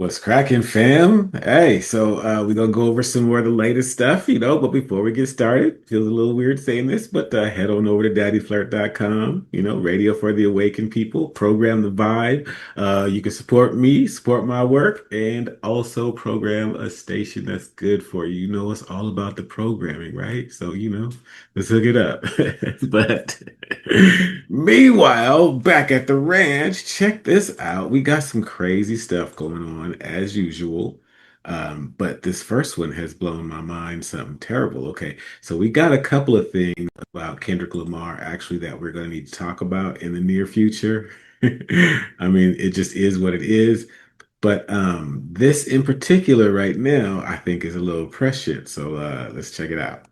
What's cracking, fam? Hey, so we're gonna go over some more of the latest stuff, but before we get started, feels a little weird saying this, but head on over to daddyflirt.com, radio for the awakened people, program the vibe. You can support me, support my work, and also program a station that's good for you. You know, it's all about the programming, right? So, let's hook it up. But meanwhile, back at the ranch, check this out. We got some crazy stuff going on as usual. But this first one has blown my mind something terrible. Okay, so we got a couple of things about Kendrick Lamar actually that we're going to need to talk about in the near future. I mean, it just is what it is. But this in particular right now, I think is a little prescient. So let's check it out.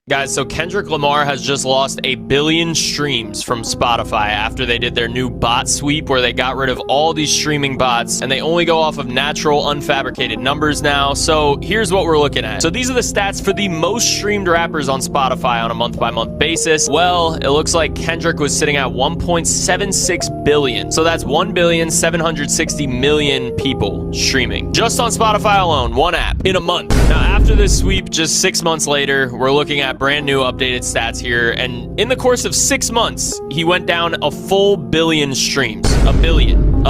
Guys, so Kendrick Lamar has just lost 1 billion streams from Spotify after they did their new bot sweep where they got rid of all these streaming bots and they only go off of natural, unfabricated numbers now. So here's what we're looking at. So these are the stats for the most streamed rappers on Spotify on a month-by-month basis. Well, it looks like Kendrick was sitting at 1.76 billion. So that's 1,760,000,000 people streaming just on Spotify alone, one app, in a month. Now, after this sweep, just 6 months later, we're looking at brand new updated stats here, and in the course of 6 months he went down a full billion streams. A billion,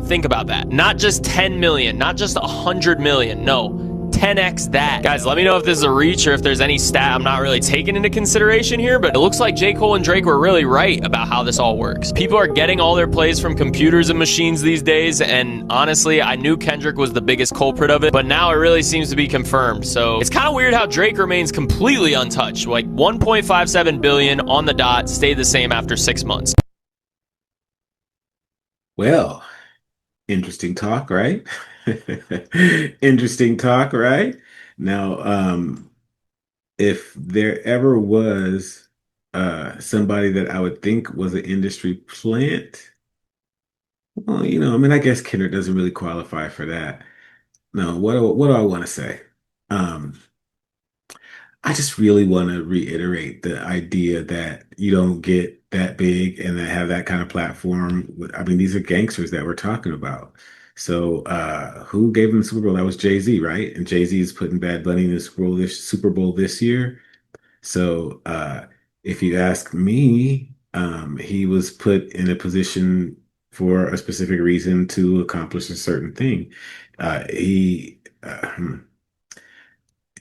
think about that. Not just 10 million, not just 100 million, no, 10x that. Guys, let me know if this is a reach or if there's any stat I'm not really taking into consideration here, but it looks like J. Cole and Drake were really right about how this all works. People are getting all their plays from computers and machines these days, and honestly, I knew Kendrick was the biggest culprit of it, but now it really seems to be confirmed. So it's kind of weird how Drake remains completely untouched. Like 1.57 billion on the dot, stayed the same after 6 months. Well, interesting talk, right? Interesting talk, right? Now, if there ever was somebody that I would think was an industry plant, well, I mean, I guess Kendrick doesn't really qualify for that. No, what do I want to say? Um, I just really want to reiterate the idea that you don't get that big and that have that kind of platform. I mean, these are gangsters that we're talking about. So, who gave them the Super Bowl? That was Jay-Z, right? And Jay-Z is putting Bad Bunny in the Super Bowl this year. So, if you ask me, he was put in a position for a specific reason to accomplish a certain thing. He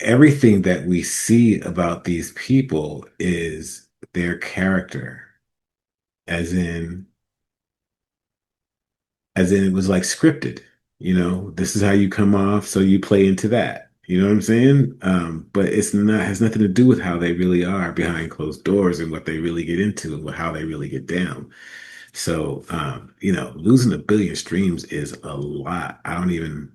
Everything that we see about these people is their character, as in, it was like scripted. This is how you come off, so you play into that. You know what I'm saying? But it's not has nothing to do with how they really are behind closed doors and what they really get into and how they really get down. So, losing 1 billion streams is a lot. I mean,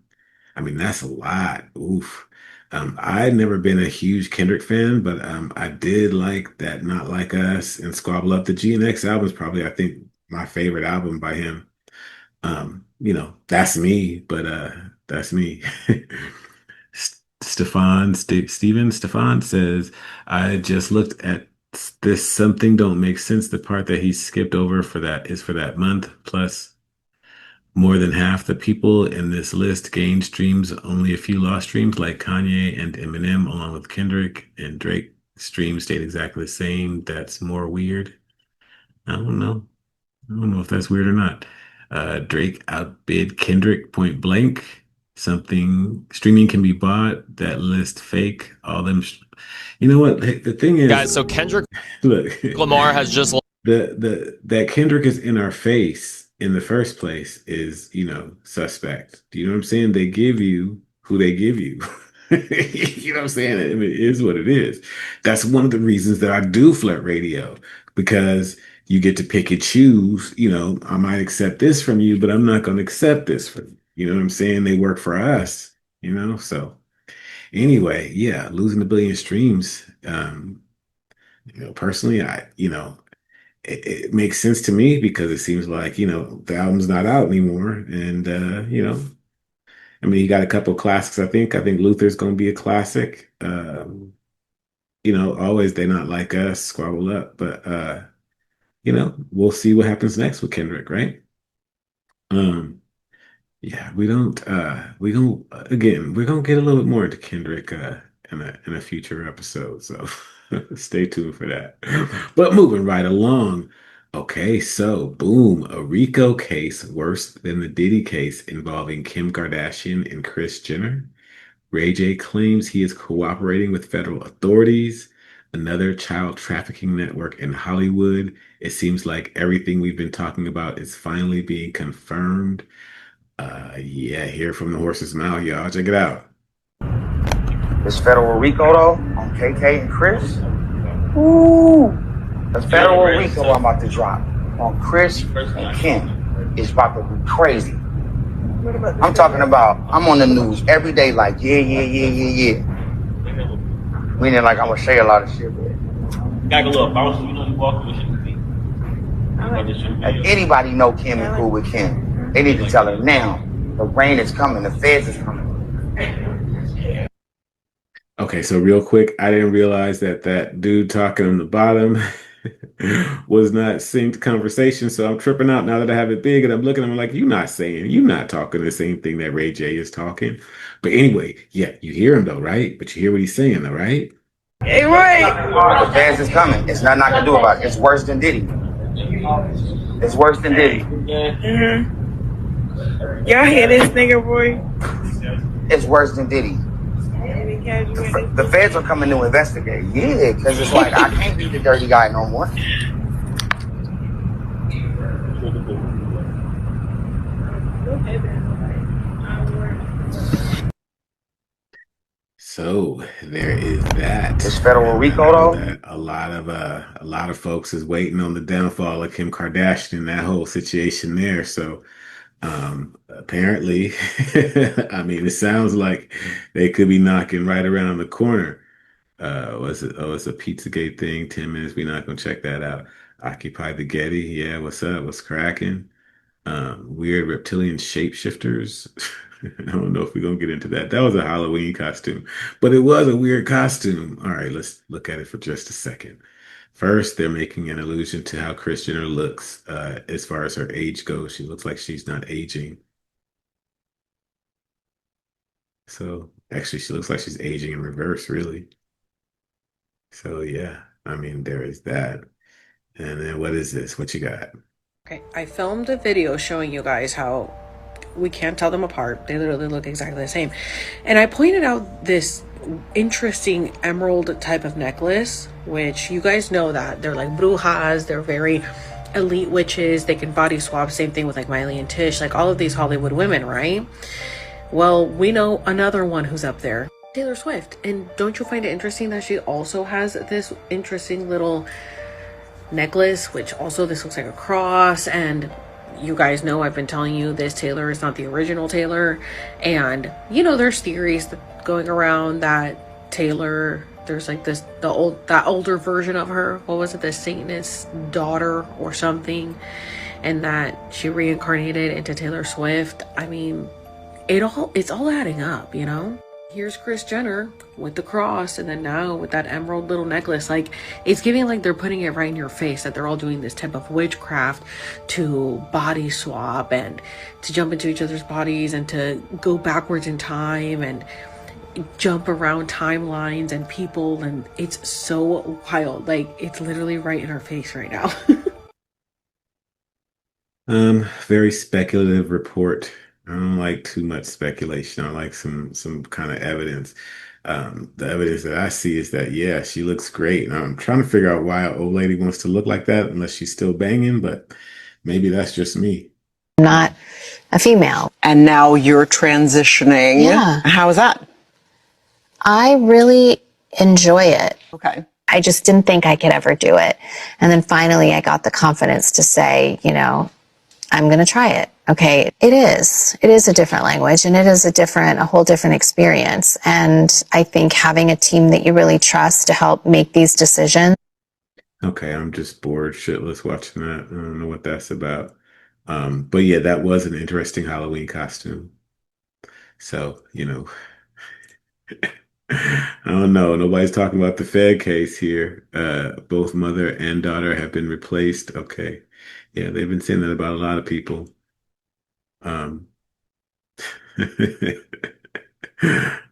that's a lot. Oof. I'd never been a huge Kendrick fan, but I did like that Not Like Us and Squabble Up. The GNX album is probably, I think, my favorite album by him. That's me, but that's me. Steven Stefan says, I just looked at this something don't make sense. The part that he skipped over for that is for that month. Plus, more than half the people in this list gained streams, only a few lost streams, like Kanye and Eminem, along with Kendrick and Drake. Streams stayed exactly the same. That's more weird. I don't know. I don't know if that's weird or not. Drake outbid Kendrick point blank. Something streaming can be bought. That list fake. All them. You know what? The thing Guys, is, so Kendrick look, Lamar has just the that Kendrick is in our face in the first place is, suspect. Do you know what I'm saying? They give you who they give you. You know what I'm saying? I mean, it is what it is. That's one of the reasons that I do flirt radio, because you get to pick and choose. I might accept this from you, but I'm not going to accept this from you. You know what I'm saying? They work for us, So anyway, yeah, losing 1 billion streams. Personally, it makes sense to me because it seems like, the album's not out anymore. And, I mean, you got a couple of classics, I think. I think Luther's going to be a classic. Always They Not Like Us, Squabble Up. But, we'll see what happens next with Kendrick, right? Um, Yeah, we don't again, we're gonna get a little bit more into Kendrick in a future episode, so stay tuned for that. But moving right along. Okay, so boom, a RICO case worse than the Diddy case involving Kim Kardashian and Kris Jenner. Ray J claims he is cooperating with federal authorities. Another child trafficking network in Hollywood. It seems like everything we've been talking about is finally being confirmed. Yeah, hear from the horse's mouth, y'all. Check it out. This federal RICO though on KK and Kris. Ooh, the federal RICO I'm about to drop on Kris and Kim is about to be crazy. I'm talking about I'm on the news every day like yeah. Meaning like I'm gonna say a lot of shit. Got a little bounce, you know, you walk with shit. Like anybody know Kim and cool with Kim. They need to tell her now. The rain is coming. The feds is coming. Okay, so real quick, I didn't realize that that dude talking on the bottom was not synced conversation. So I'm tripping out now that I have it big and I'm looking, I'm like, you're not talking the same thing that Ray J is talking. But anyway, yeah, you hear him though, right? But you hear what he's saying though, right? Hey, right. The feds is coming. It's nothing I can do about it. It's worse than Diddy. It's worse than Diddy. Mm-hmm. Y'all hear this nigga, boy? It's worse than Diddy. The feds are coming to investigate. Yeah, because it's like I can't be the dirty guy no more. So there is that. This federal And I RICO know though. that a lot of folks is waiting on the downfall of Kim Kardashian and that whole situation there. So apparently, I mean, it sounds like they could be knocking right around the corner. Was it? Oh, it's a Pizzagate thing. 10 minutes. We're not gonna check that out. Occupy the Getty. Yeah, what's up? What's cracking? Weird reptilian shapeshifters. I don't know if we're gonna get into that. That was a Halloween costume, but it was a weird costume. All right, let's look at it for just a second. First, they're making an allusion to how Kris Jenner looks as far as her age goes. She looks like she's not aging. So actually, she looks like she's aging in reverse, really. So yeah, I mean, there is that. And then what is this? What you got? Okay, I filmed a video showing you guys how we can't tell them apart. They literally look exactly the same. And I pointed out this interesting emerald type of necklace, which you guys know that they're like brujas, they're very elite witches, they can body swap, same thing with like Miley and Tish, like all of these Hollywood women, right? Well, we know another one who's up there, Taylor Swift. And don't you find it interesting that she also has this interesting little necklace, which also this looks like a cross? And you guys know I've been telling you this Taylor is not the original Taylor, and you know there's theories going around that Taylor, there's like that older version of her, what was it, the Satanist daughter or something, and that she reincarnated into Taylor Swift. I mean, it's all adding up, you know. Here's Kris Jenner with the cross, and then now with that emerald little necklace. Like, it's giving like they're putting it right in your face that they're all doing this type of witchcraft to body swap and to jump into each other's bodies and to go backwards in time and jump around timelines and people, and it's so wild. Like, it's literally right in our face right now. Very speculative report. I don't like too much speculation. I like some kind of evidence. The evidence that I see is that yeah, she looks great. And I'm trying to figure out why an old lady wants to look like that unless she's still banging, but maybe that's just me. Not a female. And now you're transitioning. Yeah. How is that? I really enjoy it. Okay. I just didn't think I could ever do it. And then finally I got the confidence to say, you know, I'm going to try it. Okay. It is a different language, and it is a whole different experience. And I think having a team that you really trust to help make these decisions. Okay, I'm just bored shitless watching that. I don't know what that's about. But yeah, that was an interesting Halloween costume. So, I don't know. Nobody's talking about the Fed case here. Both mother and daughter have been replaced. Okay. Yeah, they've been saying that about a lot of people. Um,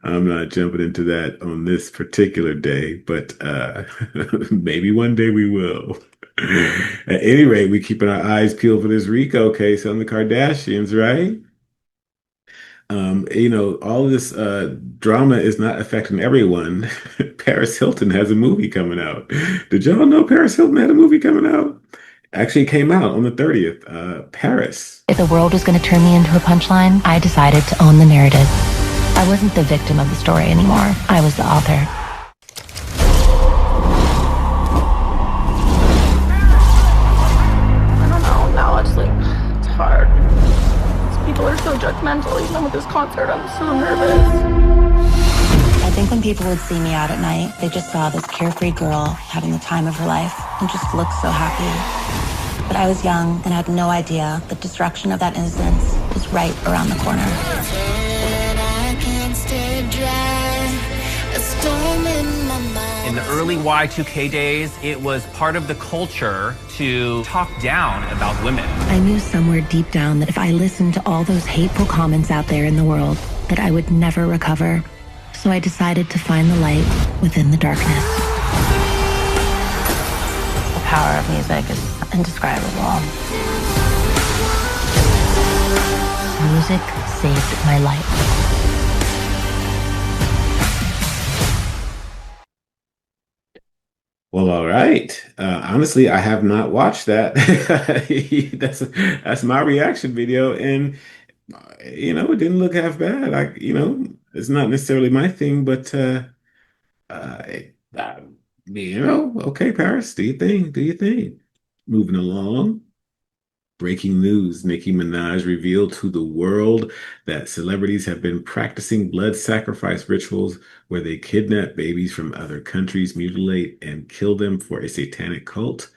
I'm not jumping into that on this particular day, but maybe one day we will. At any rate, we keeping our eyes peeled for this RICO case on the Kardashians, right? All of this drama is not affecting everyone. Paris Hilton has a movie coming out. Did y'all know Paris Hilton had a movie coming out? Actually, it came out on the 30th. Paris. If the world was going to turn me into a punchline, I decided to own the narrative. I wasn't the victim of the story anymore. I was the author. I don't know. Now it's hard. People are so judgmental. Even with this concert, I'm so nervous. I think when people would see me out at night, they just saw this carefree girl having the time of her life and just looked so happy. But I was young and had no idea the destruction of that innocence was right around the corner. In the early Y2K days, it was part of the culture to talk down about women. I knew somewhere deep down that if I listened to all those hateful comments out there in the world, that I would never recover. So I decided to find the light within the darkness. The power of music is indescribable. Music saved my life. Well, all right. Honestly, I have not watched that. That's my reaction video, and it didn't look half bad. It's not necessarily my thing, but uh, uh, okay, Paris, do your thing, do your thing. Moving along. Breaking news, Nicki Minaj revealed to the world that celebrities have been practicing blood sacrifice rituals where they kidnap babies from other countries, mutilate, and kill them for a satanic cult.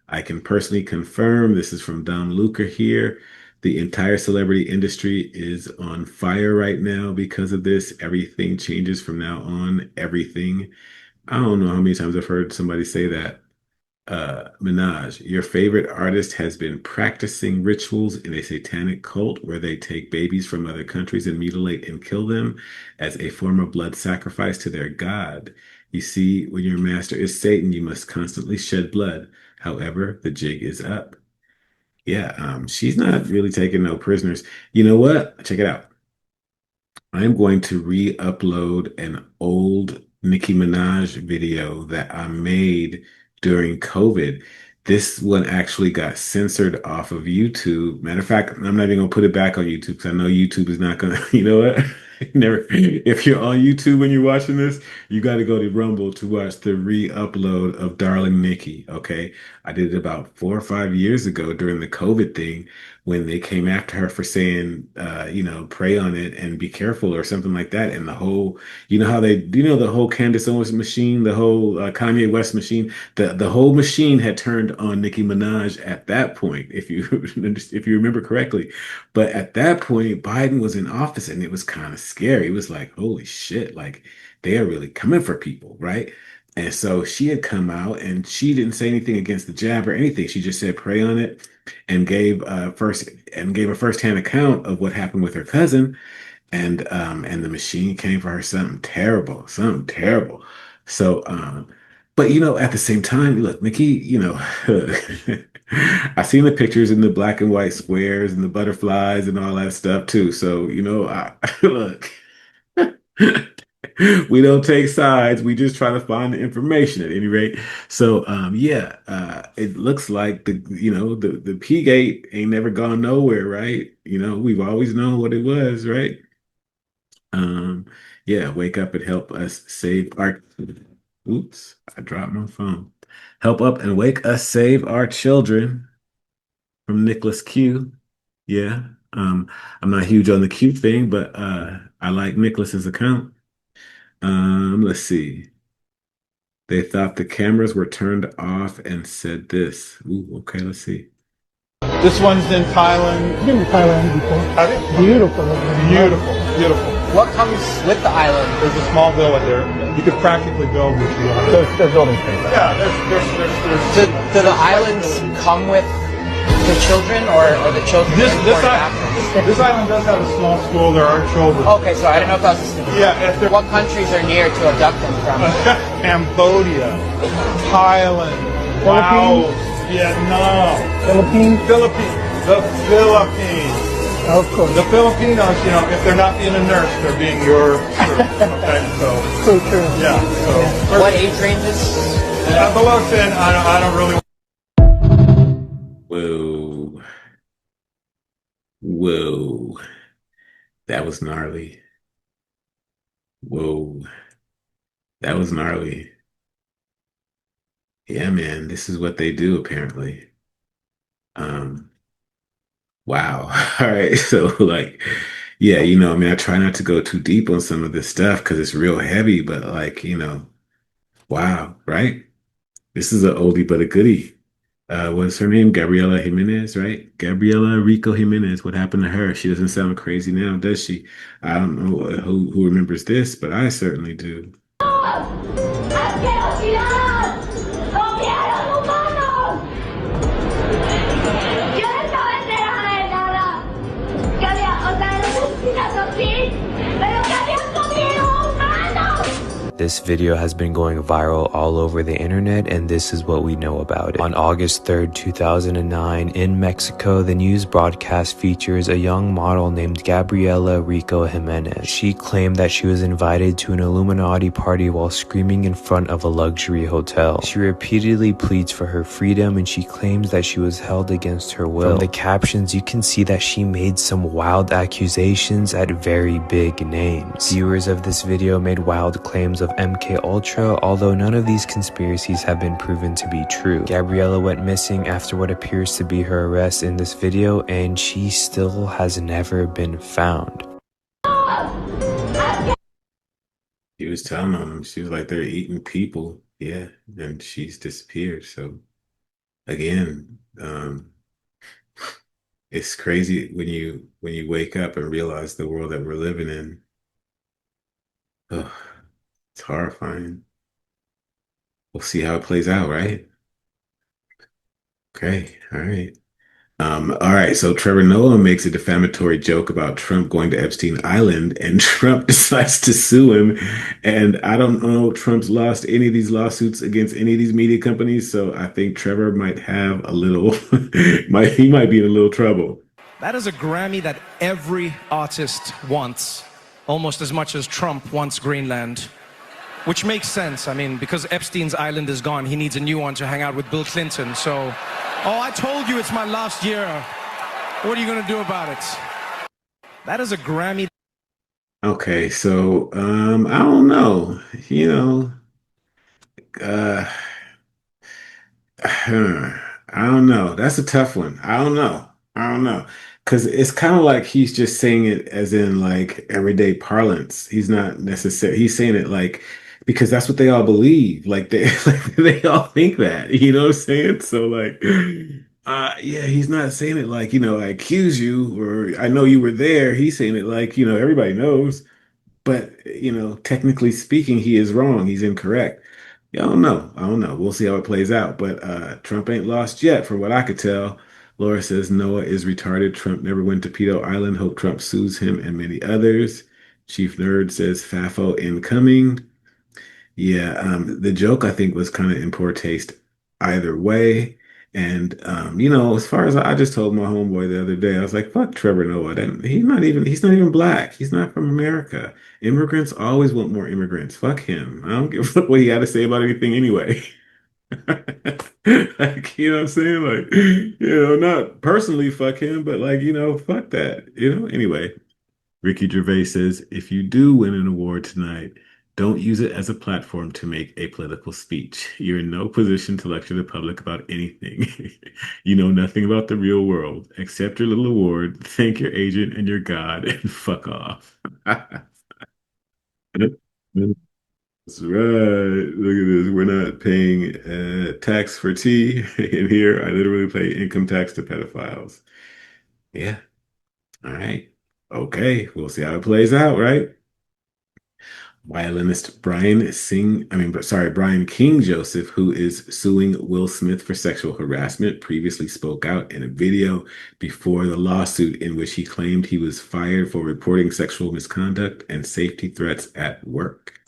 I can personally confirm, this is from Dom Luca here, the entire celebrity industry is on fire right now because of this. Everything changes from now on, everything. I don't know how many times I've heard somebody say that. Minaj, your favorite artist has been practicing rituals in a satanic cult where they take babies from other countries and mutilate and kill them as a form of blood sacrifice to their god. You see, when your master is Satan, you must constantly shed blood. However, the jig is up. Yeah, she's not really taking no prisoners. You know what? Check it out. I'm going to re-upload an old Nicki Minaj video that I made during COVID. This one actually got censored off of YouTube. Matter of fact, I'm not even gonna put it back on YouTube because I know YouTube is not gonna, you know what? Never. If you're on YouTube and you're watching this, you got to go to Rumble to watch the re-upload of Darling Nikki. Okay, I did it about 4 or 5 years ago during the COVID thing when they came after her for saying, pray on it and be careful or something like that. And the whole, the whole Candace Owens machine, the whole Kanye West machine, the whole machine had turned on Nicki Minaj at that point, if you if you remember correctly. But at that point, Biden was in office and it was kind of scary. It was like, holy shit, like they are really coming for people, right? And so she had come out and she didn't say anything against the jab or anything. She just said pray on it and gave a firsthand account of what happened with her cousin. And the machine came for her something terrible, something terrible. So but at the same time, look, Nikki, I seen the pictures in the black and white squares and the butterflies and all that stuff too. So, I look, we don't take sides. We just try to find the information at any rate. So, it looks like the P gate ain't never gone nowhere, right? We've always known what it was, right? Wake up and help us save our. Oops, I dropped my phone. Help up and wake us save our children from Nicholas Q. Yeah. I'm not huge on the Q thing, but I like Nicholas's account. Let's see. They thought the cameras were turned off and said this. Ooh, okay, let's see. This one's in Thailand. Been to Thailand before. Have you? Beautiful. Beautiful, beautiful. What comes with the island? There's a small villa there. You could practically build what you want. There's building space. Yeah, there's Do the islands come with The children or the children This reported after? this island does have a small school. There are children. Okay, so I don't know if that was what countries are near to abduct them from? Cambodia, Thailand, Laos, Vietnam, Philippines, the Philippines. Of course. The Filipinos, you know, if they're not being a nurse, they're being your servant. Okay, so. True. Yeah. So. What age ranges? Below 10, I don't really. Whoa. Whoa. That was gnarly. Whoa. That was gnarly. Yeah, man, this is what they do apparently. Um, wow. All right. So like, yeah, I mean, I try not to go too deep on some of this stuff because it's real heavy, but like, wow, right? This is an oldie but a goodie. What's her name? Gabriela Jimenez, right? Gabriela Rico Jimenez. What happened to her? She doesn't sound crazy now, does she? I don't know who remembers this, but I certainly do. This video has been going viral all over the internet, and this is what we know about it. On August 3rd, 2009, in Mexico, the news broadcast features a young model named Gabriela Rico Jimenez. She claimed that she was invited to an Illuminati party while screaming in front of a luxury hotel. She repeatedly pleads for her freedom, and she claims that she was held against her will. From the captions, you can see that she made some wild accusations at very big names. Viewers of this video made wild claims of MK Ultra, although none of these conspiracies have been proven to be true. Gabriela went missing after what appears to be her arrest in this video, and she still has never been found. She was telling them, she was like, they're eating people. Yeah, and she's disappeared. So again, it's crazy when you wake up and realize the world that we're living in. Oh, it's horrifying. We'll see how it plays out, right? Okay, all right. All right, so Trevor Noah makes a defamatory joke about Trump going to Epstein Island, and Trump decides to sue him. And I don't know, Trump's lost any of these lawsuits against any of these media companies, so I think Trevor might have a little, he might be in a little trouble. That is a Grammy that every artist wants, almost as much as Trump wants Greenland. Which makes sense, I mean, because Epstein's Island is gone, he needs a new one to hang out with Bill Clinton, so... Oh, I told you it's my last year. What are you going to do about it? That is a Grammy. Okay, so, I don't know, I don't know. That's a tough one. I don't know. Because it's kind of like he's just saying it as in like everyday parlance. He's not necessarily, he's saying it like, because that's what they all believe. Like they all think that, you know what I'm saying? So like, yeah, he's not saying it like, I accuse you or I know you were there. He's saying it like, everybody knows. But, technically speaking, he is wrong. He's incorrect. Yeah, I don't know. We'll see how it plays out. But Trump ain't lost yet, from what I could tell. Laura says Noah is retarded. Trump never went to Pedo Island. Hope Trump sues him and many others. Chief Nerd says FAFO incoming. Yeah, the joke I think was kind of in poor taste either way. And as far as I just told my homeboy the other day, I was like, fuck Trevor Noah. He's not even black. He's not from America. Immigrants always want more immigrants. Fuck him. I don't give a fuck what he had to say about anything anyway. Like, you know what I'm saying? Like, not personally fuck him, but like, fuck that. Anyway. Ricky Gervais says, if you do win an award tonight, don't use it as a platform to make a political speech. You're in no position to lecture the public about anything. You know nothing about the real world. Accept your little award, thank your agent and your God, and fuck off. That's right. Look at this. We're not paying tax for tea. In here, I literally pay income tax to pedophiles. Yeah. All right. Okay. We'll see how it plays out, right? Violinist Brian King Joseph, who is suing Will Smith for sexual harassment, previously spoke out in a video before the lawsuit in which he claimed he was fired for reporting sexual misconduct and safety threats at work.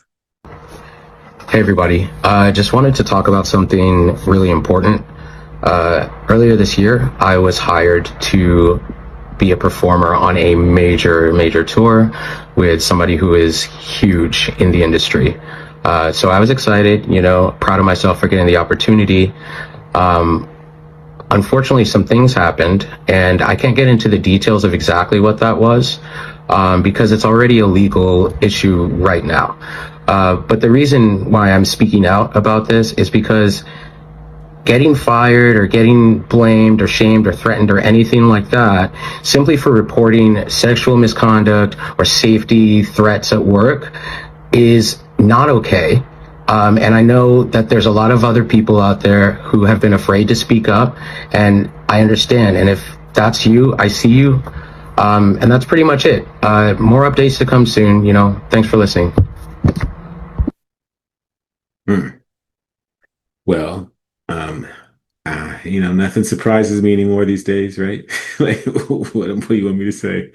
Hey everybody, I just wanted to talk about something really important. Earlier this year, I was hired to be a performer on a major tour with somebody who is huge in the industry. So I was excited, proud of myself for getting the opportunity. Unfortunately, some things happened, and I can't get into the details of exactly what that was, because it's already a legal issue right now. But the reason why I'm speaking out about this is because getting fired or getting blamed or shamed or threatened or anything like that simply for reporting sexual misconduct or safety threats at work is not okay. And I know that there's a lot of other people out there who have been afraid to speak up, and I understand. And if that's you, I see you. And that's pretty much it. More updates to come soon. Thanks for listening. Well, nothing surprises me anymore these days, right? Like, what do you want me to say?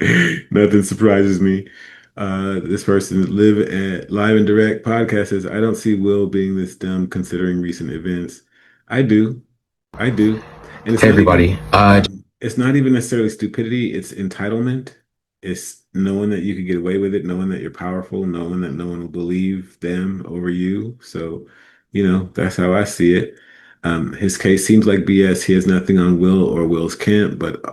Nothing surprises me. This person, Live and Direct podcast says, I don't see Will being this dumb considering recent events. I do. And it's Hey everybody. It's not even necessarily stupidity, it's entitlement. It's knowing that you could get away with it, knowing that you're powerful, knowing that no one will believe them over you. So, that's how I see it. His case seems like BS. He has nothing on Will or Will's camp, but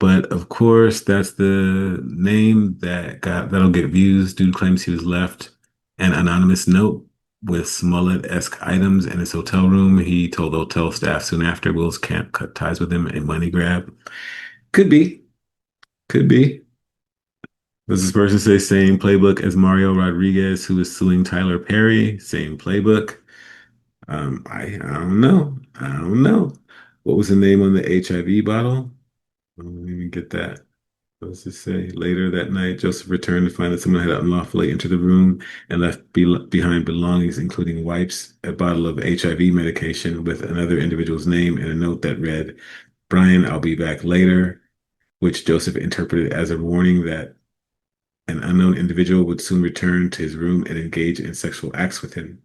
of course, that's the name that'll get views. Dude claims he was left an anonymous note with Smollett-esque items in his hotel room. He told hotel staff soon after Will's camp cut ties with him, a money grab. Could be. Does this person say same playbook as Mario Rodriguez, who is suing Tyler Perry? Same playbook. I don't know. What was the name on the HIV bottle? Let me get that. What does it say? Later that night, Joseph returned to find that someone had unlawfully entered the room and left behind belongings, including wipes, a bottle of HIV medication with another individual's name, and a note that read, Brian, I'll be back later, which Joseph interpreted as a warning that an unknown individual would soon return to his room and engage in sexual acts with him.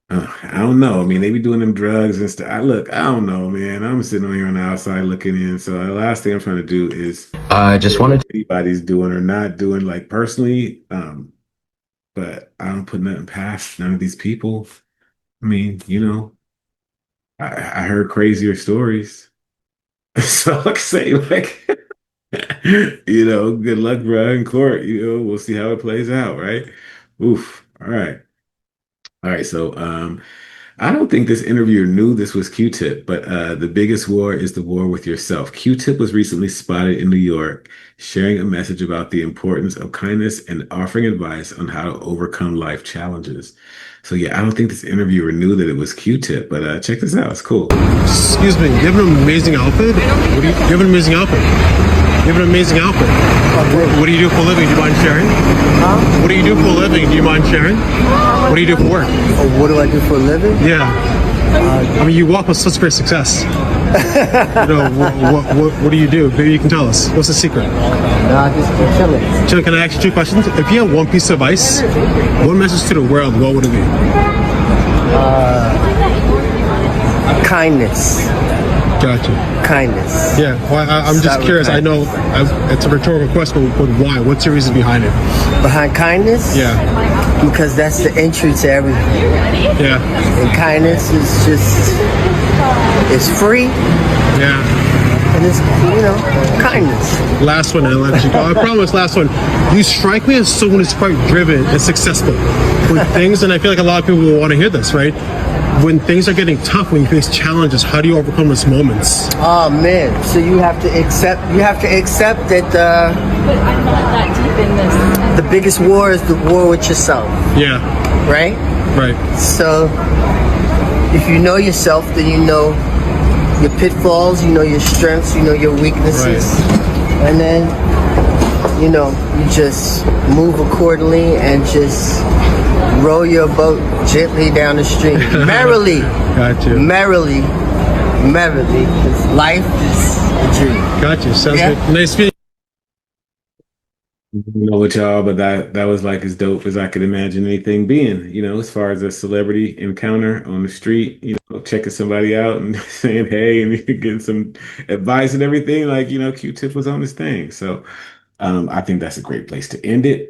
I don't know. I mean, they be doing them drugs and stuff. I don't know, man. I'm sitting on here on the outside looking in. So the last thing I'm trying to do is just wanted anybody's doing or not doing, like personally. But I don't put nothing past none of these people. I mean, I heard crazier stories. So I can say, like, good luck, bro, in court. We'll see how it plays out, right? Oof. All right. So I don't think this interviewer knew this was Q-Tip, but the biggest war is the war with yourself. Q-Tip was recently spotted in New York sharing a message about the importance of kindness and offering advice on how to overcome life challenges. So yeah, I don't think this interviewer knew that it was Q-Tip, but check this out. It's cool. Excuse me, you have an amazing outfit? You have an amazing outfit. You have an amazing outfit. What do you do for a living? Do you mind sharing? Huh? What do you do for a living? Do you mind sharing? What do you do for work? Oh, what do I do for a living? Yeah. I mean, you walk with such great success. What do you do? Maybe you can tell us. What's the secret? No, I just keep chilling. Chilling. Can I ask you 2 questions? If you had one piece of advice, one message to the world, what would it be? Kindness. Gotcha. Kindness. Yeah, well, I'm just curious. I know it's a rhetorical question, but why? What's your reason behind it? Behind kindness? Yeah. Because that's the entry to everything. Yeah. And kindness is it's free. Yeah. And it's, kindness. Last one, I'll let you go. I promise, last one. You strike me as someone who's quite driven and successful with things, and I feel like a lot of people will want to hear this, right? When things are getting tough, when you face challenges, how do you overcome those moments? Oh man, so you have to accept that I'm not that deep in this. The biggest war is the war with yourself. Yeah. Right? Right. So if you know yourself, then you know your pitfalls, you know your strengths, you know your weaknesses. Right. And then you know, you just move accordingly and just row your boat gently down the stream. Merrily. Got you. Merrily. Merrily. 'Cause life is a dream. Got you. Sounds good. Nice meeting. I don't know what y'all, but that was like as dope as I could imagine anything being, as far as a celebrity encounter on the street, checking somebody out and saying hey and getting some advice and everything. Like, Q-Tip was on this thing. So I think that's a great place to end it.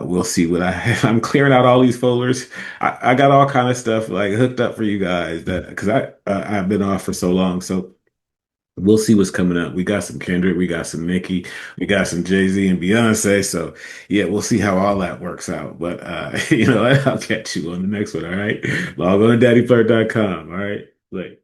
We'll see what I'm clearing out all these folders. I got all kind of stuff like hooked up for you guys that because I've been off for so long. So we'll see what's coming up. We got some Kendrick, we got some Nicki, we got some Jay-Z and Beyonce. So yeah, we'll see how all that works out. But I'll catch you on the next one. All right. Log on to daddyflirt.com. All right. Like